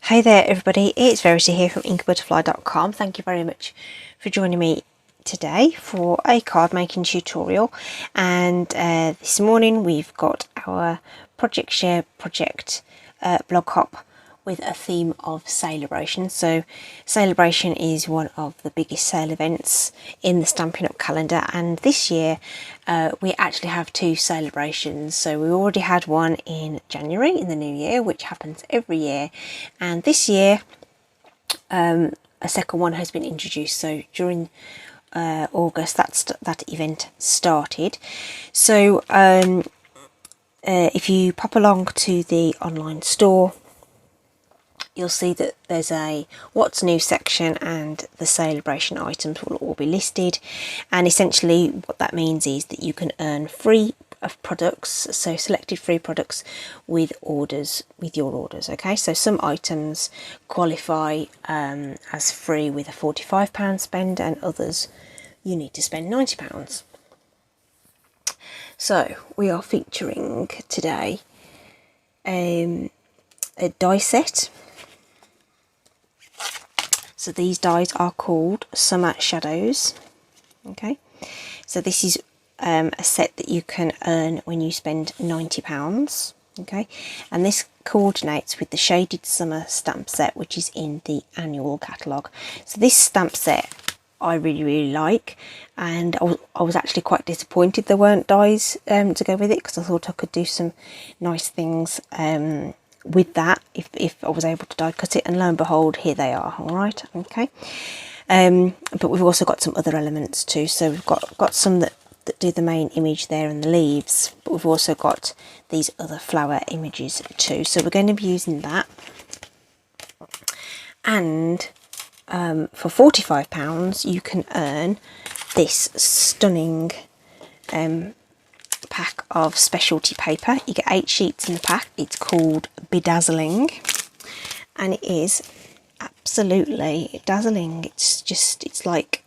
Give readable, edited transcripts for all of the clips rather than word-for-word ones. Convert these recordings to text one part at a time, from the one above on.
Hey there everybody, it's Verity here from inkybutterfly.com. Thank you very much for joining me today for a card making tutorial, and this morning we've got our project share project blog hop with a theme of Sale-a-bration. So Sale-a-bration is one of the biggest sale events in the Stampin' Up calendar, and this year we actually have two Sale-a-brations. So we already had one in January in the new year, which happens every year, and this year a second one has been introduced. So during August that event started. So if you pop along to the online store, you'll see that there's a what's new section, and the Sale-a-bration items will all be listed. And essentially what that means is that you can earn free of products, so selected free products with your orders. Okay, so some items qualify as free with a £45 spend, and others you need to spend £90. So we are featuring today a die set. So these dies are called Summer Shadows. Okay, so this is a set that you can earn when you spend £90. Okay, and this coordinates with the Shaded Summer stamp set, which is in the annual catalogue. So this stamp set I really like, and I was actually quite disappointed there weren't dies to go with it, because I thought I could do some nice things with that if I was able to die cut it, and lo and behold, here they are. All right, okay. But we've also got some other elements too. So we've got some that do the main image there and the leaves, but we've also got these other flower images too. So we're going to be using that, and for £45 you can earn this stunning pack of specialty paper. You get 8 sheets in the pack. It's called Bedazzling, and it is absolutely dazzling. It's like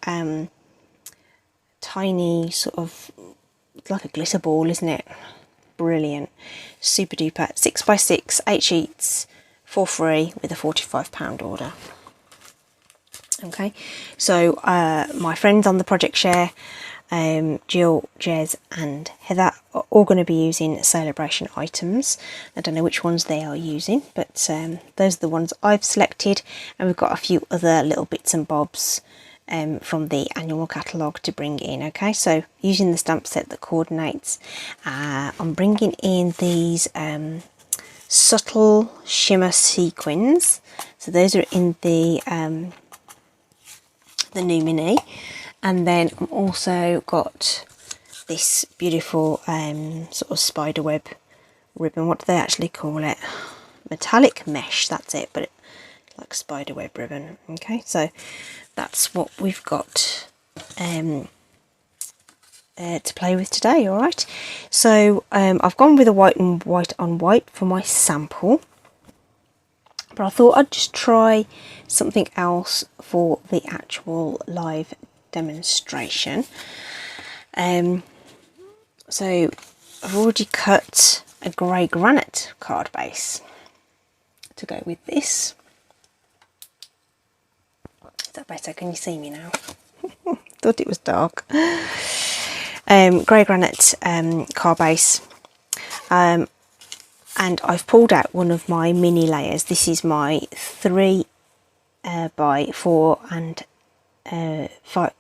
tiny sort of, it's like a glitter ball, isn't it? Brilliant, super duper. 6x6, 8 sheets for free with a £45 order. Okay, so my friends on the project share, Jill, Jez and Heather, are all going to be using Sale-a-bration items. I don't know which ones they are using, but those are the ones I've selected, and we've got a few other little bits and bobs from the annual catalogue to bring in. Okay, so using the stamp set that coordinates, I'm bringing in these subtle shimmer sequins. So those are in the new mini, and then I'm also got this beautiful sort of spider web ribbon. What do they actually call it? Metallic mesh, that's it, but like spider web ribbon. Okay, so that's what we've got to play with today. All right, so I've gone with a white and white on white for my sample, but I thought I'd just try something else for the actual live demonstration. So I've already cut a grey granite card base to go with this. Is that better? Can you see me now? Thought it was dark. Grey granite card base. And I've pulled out one of my mini layers. This is my 3 by 4 and 4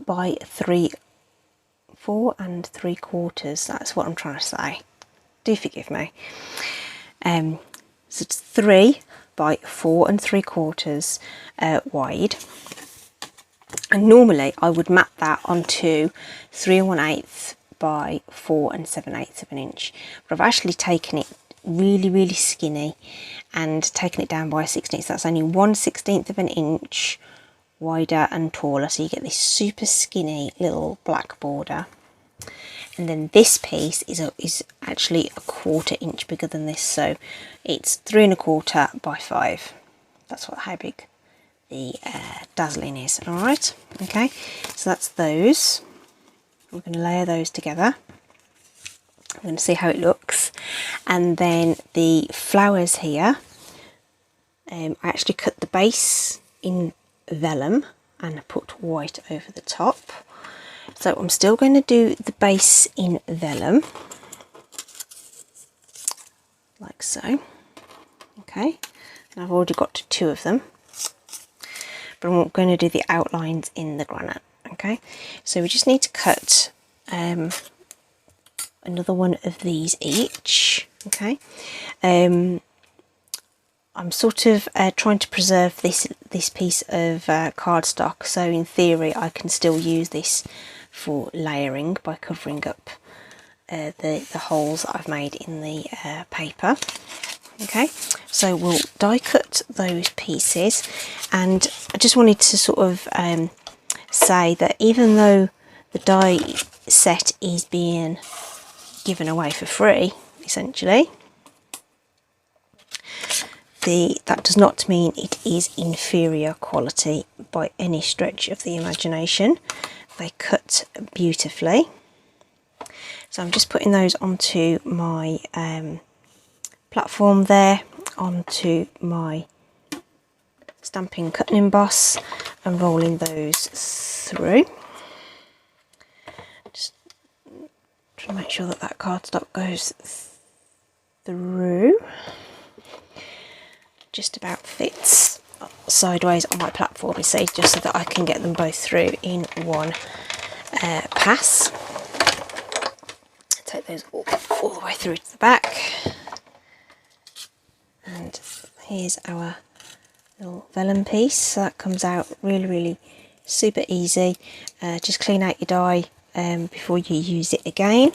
by 3, 4 3/4. That's what I'm trying to say. Do forgive me. So it's 3 by 4 3/4 wide. And normally I would map that onto 3 1/8 by 4 7/8 of an inch, but I've actually taken it really skinny and taken it down by a 1/16. So that's only 1/16 of an inch wider and taller, so you get this super skinny little black border. And then this piece is actually a 1/4 inch bigger than this, so it's 3 1/4 by 5. That's how big the dazzling is. All right, okay, so that's those. We're going to layer those together. I'm going to see how it looks, and then the flowers here I actually cut the base in vellum and put white over the top. So I'm still going to do the base in vellum, like so. Okay, and I've already got 2 of them, but I'm going to do the outlines in the granite. Okay, so we just need to cut another one of these each. Okay, I'm sort of trying to preserve this piece of cardstock, so in theory I can still use this for layering by covering up the holes that I've made in the paper. Okay, so we'll die cut those pieces, and I just wanted to sort of say that even though the die set is being given away for free, essentially, that does not mean it is inferior quality by any stretch of the imagination. They cut beautifully. So I'm just putting those onto my platform there, onto my Stampin' Cut and Emboss, and rolling those through. Just try to make sure that that cardstock goes through. Just about fits sideways on my platform, you see, just so that I can get them both through in one pass. Take those all the way through to the back, and here's our little vellum piece. So that comes out really super easy. Just clean out your die before you use it again,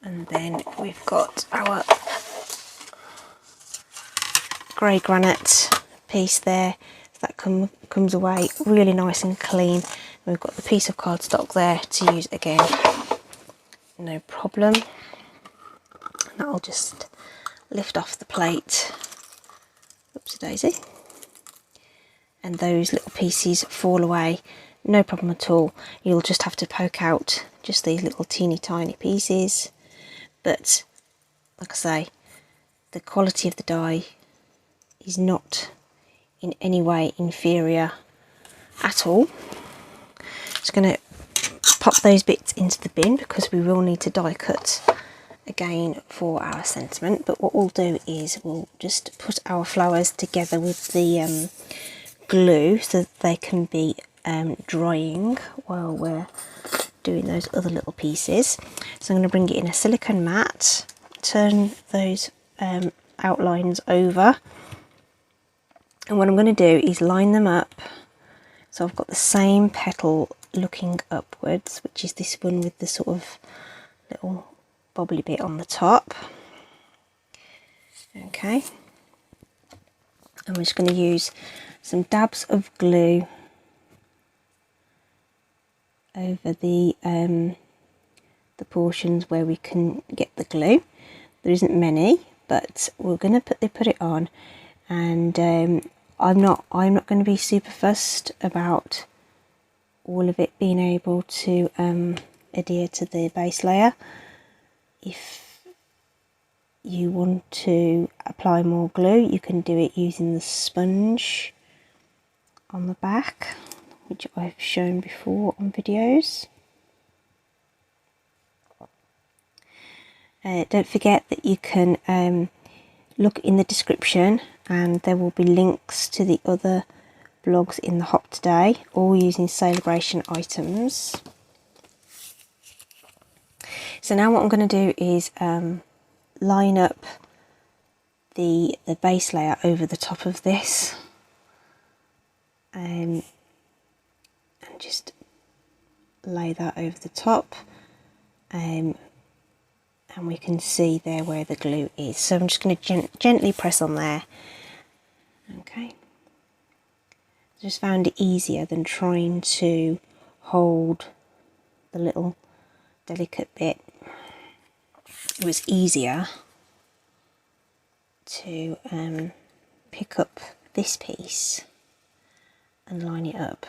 and then we've got our grey granite piece there. So that comes away really nice and clean. We've got the piece of cardstock there to use again, no problem. And that'll just lift off the plate. Oopsie daisy. And those little pieces fall away, no problem at all. You'll just have to poke out just these little teeny tiny pieces. But like I say, the quality of the die is not in any way inferior at all. Just going to pop those bits into the bin because we will need to die cut again for our sentiment. But what we'll do is we'll just put our flowers together with the glue so that they can be drying while we're doing those other little pieces. So I'm going to bring it in a silicone mat, turn those outlines over, and what I'm going to do is line them up so I've got the same petal looking upwards, which is this one with the sort of little bobbly bit on the top. Okay, and we're just going to use some dabs of glue over the portions where we can get the glue. There isn't many, but we're going to put it on, and I'm not going to be super fussed about all of it being able to adhere to the base layer. If you want to apply more glue, you can do it using the sponge on the back, which I've shown before on videos. Don't forget that you can look in the description, and there will be links to the other blogs in the hop today, all using Sale-a-bration items. So now what I'm going to do is line up the base layer over the top of this, and just lay that over the top, and we can see there where the glue is. So I'm just going to gently press on there. Okay, just found it easier than trying to hold the little delicate bit. It was easier to pick up this piece and line it up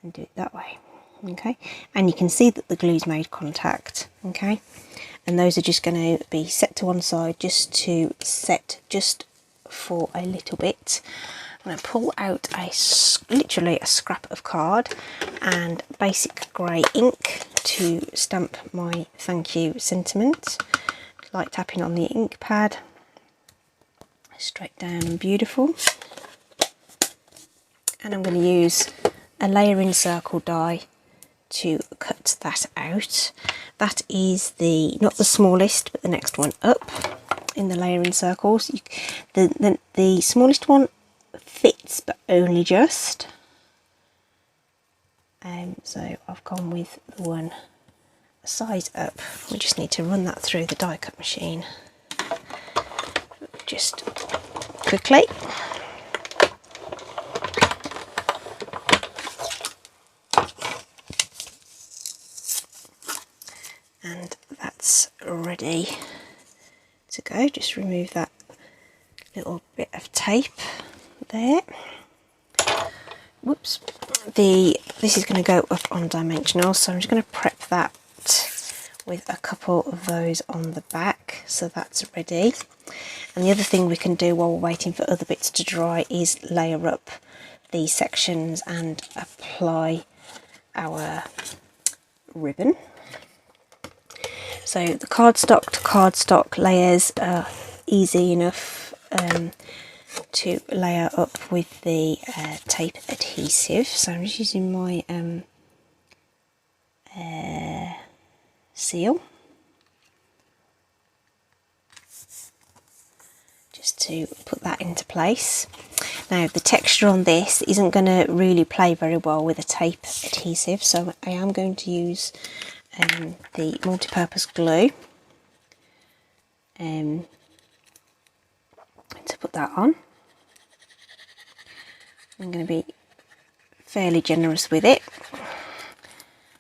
and do it that way. Okay, and you can see that the glue's made contact Okay, and those are just going to be set to one side just to set just for a little bit. I'm going to pull out literally a scrap of card and basic grey ink to stamp my thank you sentiment. Like tapping on the ink pad, straight down and beautiful. And I'm going to use a layering circle die to cut that out. That is not the smallest, but the next one up in the layering circles. The smallest one fits, but only just. So I've gone with the one a size up. We just need to run that through the die cut machine just quickly. And that's ready to go. Just remove that little bit of tape there. Whoops. This is going to go up on dimensional, so I'm just going to prep that with a couple of those on the back, so that's ready. And the other thing we can do while we're waiting for other bits to dry is layer up these sections and apply our ribbon. So the cardstock to cardstock layers are easy enough to layer up with the tape adhesive. So I'm just using my seal just to put that into place. Now the texture on this isn't going to really play very well with a tape adhesive, so I am going to use the multi-purpose glue to put that on. I'm going to be fairly generous with it.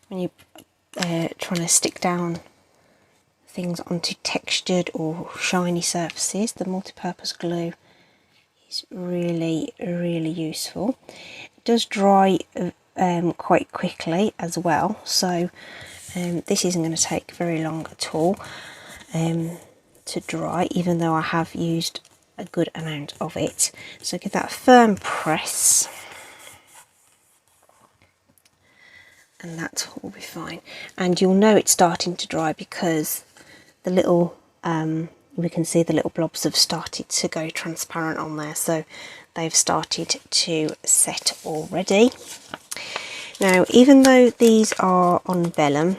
When you're trying to stick down things onto textured or shiny surfaces, the multi-purpose glue is really useful. It does dry quite quickly as well, so this isn't going to take very long at all to dry, even though I have used a good amount of it. So give that a firm press and that will be fine. And you'll know it's starting to dry because the little we can see the little blobs have started to go transparent on there, so they've started to set already. Now, even though these are on vellum,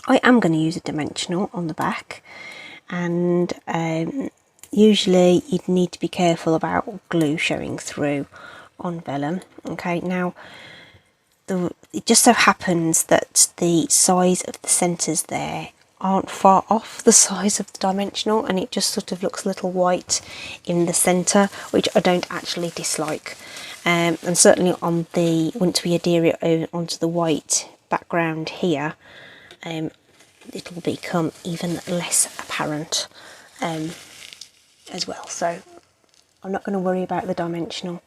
I am going to use a dimensional on the back, and usually you'd need to be careful about glue showing through on vellum. Okay, now it just so happens that the size of the centres there aren't far off the size of the dimensional, and it just sort of looks a little white in the centre, which I don't actually dislike. And certainly on once we adhere it onto the white background here, it'll become even less apparent as well. So I'm not going to worry about the dimensional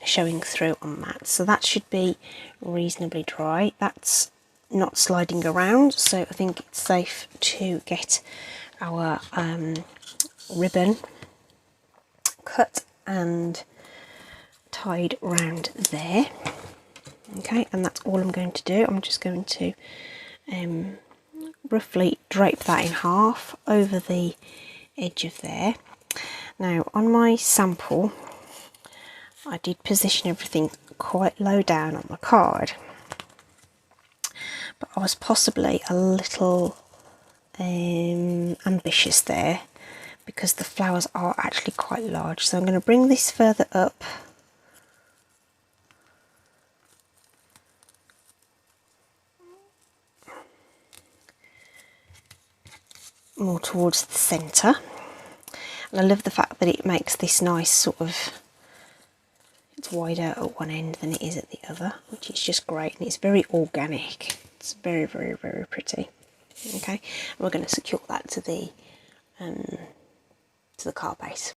showing through on that. So that should be reasonably dry. That's not sliding around, so I think it's safe to get our ribbon cut and tied round there. Okay, and that's all I'm going to do. I'm just going to roughly drape that in half over the edge of there. Now on my sample I did position everything quite low down on the card, but I was possibly a little ambitious there because the flowers are actually quite large. So I'm going to bring this further up more towards the centre, and I love the fact that it makes this nice sort of, it's wider at one end than it is at the other, which is just great, and it's very organic. It's very pretty. Okay, and we're going to secure that to the card base,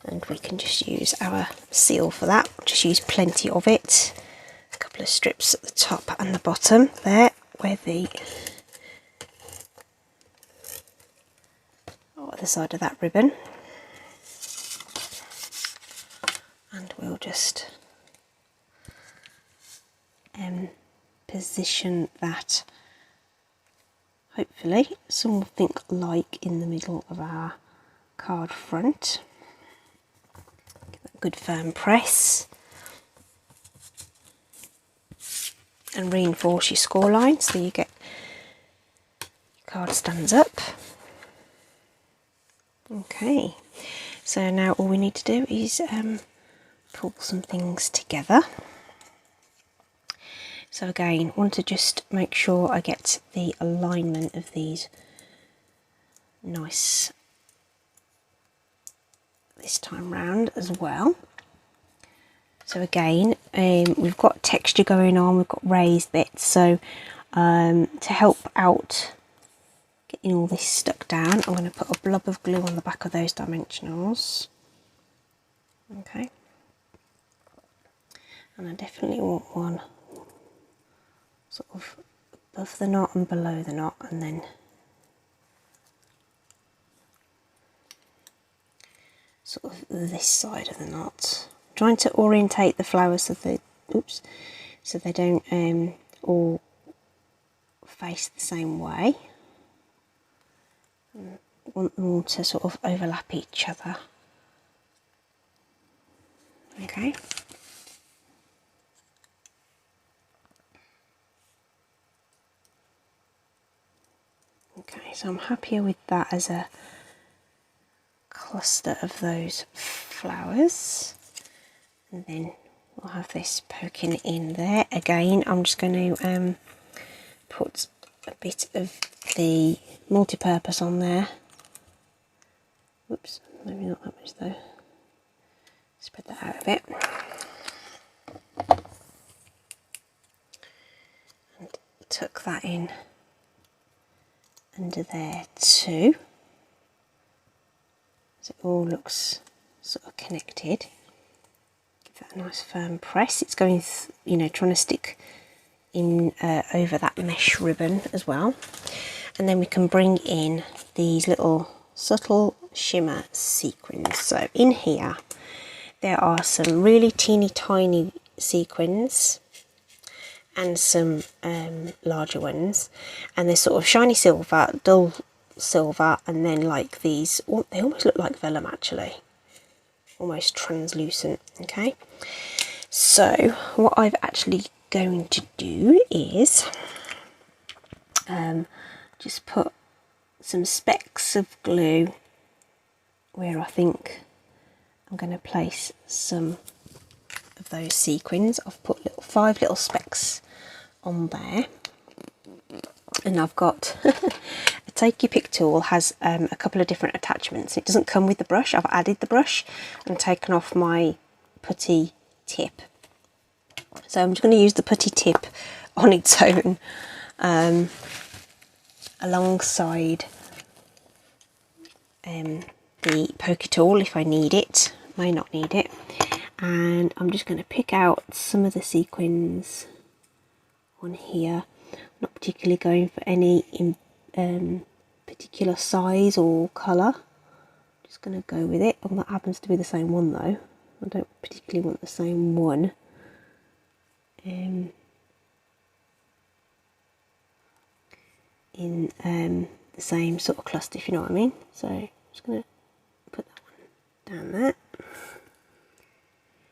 and we can just use our seal for that. Just use plenty of it, a couple of strips at the top and the bottom there. where the other side of that ribbon, and we'll just position that hopefully something like in the middle of our card front. Give that a good firm press and reinforce your score line so you get your card stands up. Okay, so now all we need to do is pull some things together. So again, want to just make sure I get the alignment of these nice this time round as well. So again, we've got texture going on, we've got raised bits, so to help out getting all this stuck down, I'm going to put a blob of glue on the back of those dimensionals. Okay, and I definitely want one sort of above the knot and below the knot, and then sort of this side of the knot. I'm trying to orientate the flowers so they, so they don't all face the same way. I want them all to sort of overlap each other. Okay. Okay, so I'm happier with that as a cluster of those flowers, and then we'll have this poking in there. Again, I'm just going to put a bit of the multi-purpose on there. Whoops, maybe not that much though. Spread that out a bit. And tuck that in under there too, so it all looks sort of connected. Give that a nice firm press. It's going, you know, trying to stick in over that mesh ribbon as well. And then we can bring in these little subtle shimmer sequins. So in here there are some really teeny tiny sequins and some larger ones, and they're sort of shiny silver, dull silver, and then like these, they almost look like vellum actually, almost translucent. Okay, so what I've actually going to do is just put some specks of glue where I think I'm going to place some of those sequins. I've put 5 little specks on there, and I've got a take your pick tool, has a couple of different attachments. It doesn't come with the brush. I've added the brush and taken off my putty tip, so I'm just going to use the putty tip on its own alongside the poker tool if I need it, may not need it. And I'm just going to pick out some of the sequins on here. I'm not particularly going for any particular size or colour. Just going to go with it. Oh, that happens to be the same one though. I don't particularly want the same one. In the same sort of cluster, if you know what I mean. So I'm just going to put that one down there.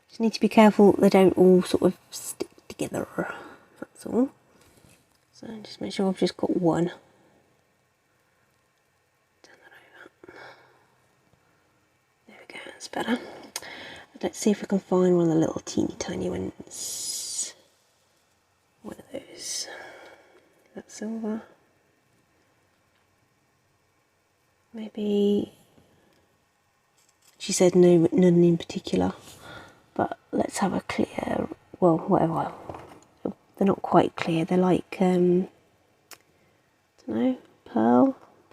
Just need to be careful they don't all sort of stick together, that's all. So just make sure I've just got one. Turn that over. There we go, that's better. Let's see if we can find one of the little teeny tiny ones. One of those. That's silver. Maybe, she said no, none in particular, but let's have a clear, well, whatever. They're not quite clear, they're like, I don't know,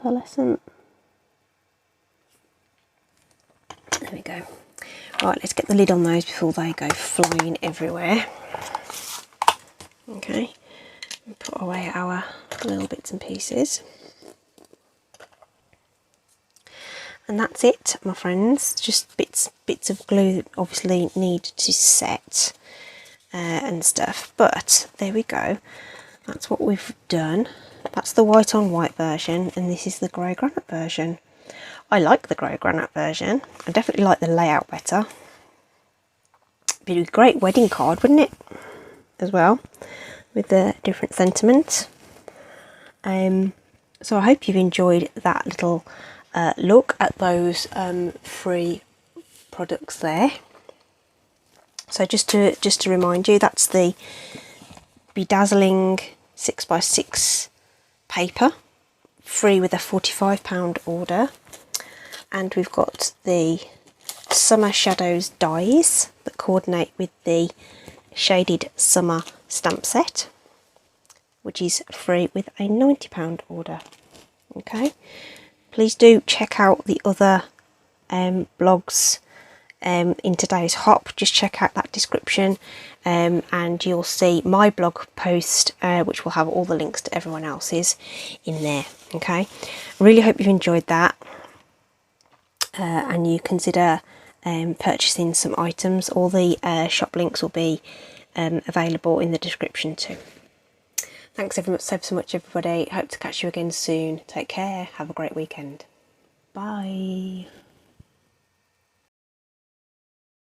pearlescent. There we go. Right, let's get the lid on those before they go flying everywhere. Okay, and put away our little bits and pieces. And that's it, my friends. Just bits of glue that obviously need to set and stuff. But there we go. That's what we've done. That's the white on white version, and this is the grey granite version. I like the grey granite version. I definitely like the layout better. Be a great wedding card, wouldn't it? As well, with the different sentiment. So I hope you've enjoyed that little look at those 3 products there. So just to remind you, that's the Bedazzling 6x6 paper, free with a £45 order, and we've got the Summer Shadows dies that coordinate with the Shaded Summer stamp set, which is free with a £90 order. Okay, please do check out the other blogs in today's hop. Just check out that description and you'll see my blog post, which will have all the links to everyone else's in there. Okay, I really hope you've enjoyed that and you consider purchasing some items. All the shop links will be available in the description too. Thanks so much everybody. Hope to catch you again soon. Take care. Have a great weekend. Bye.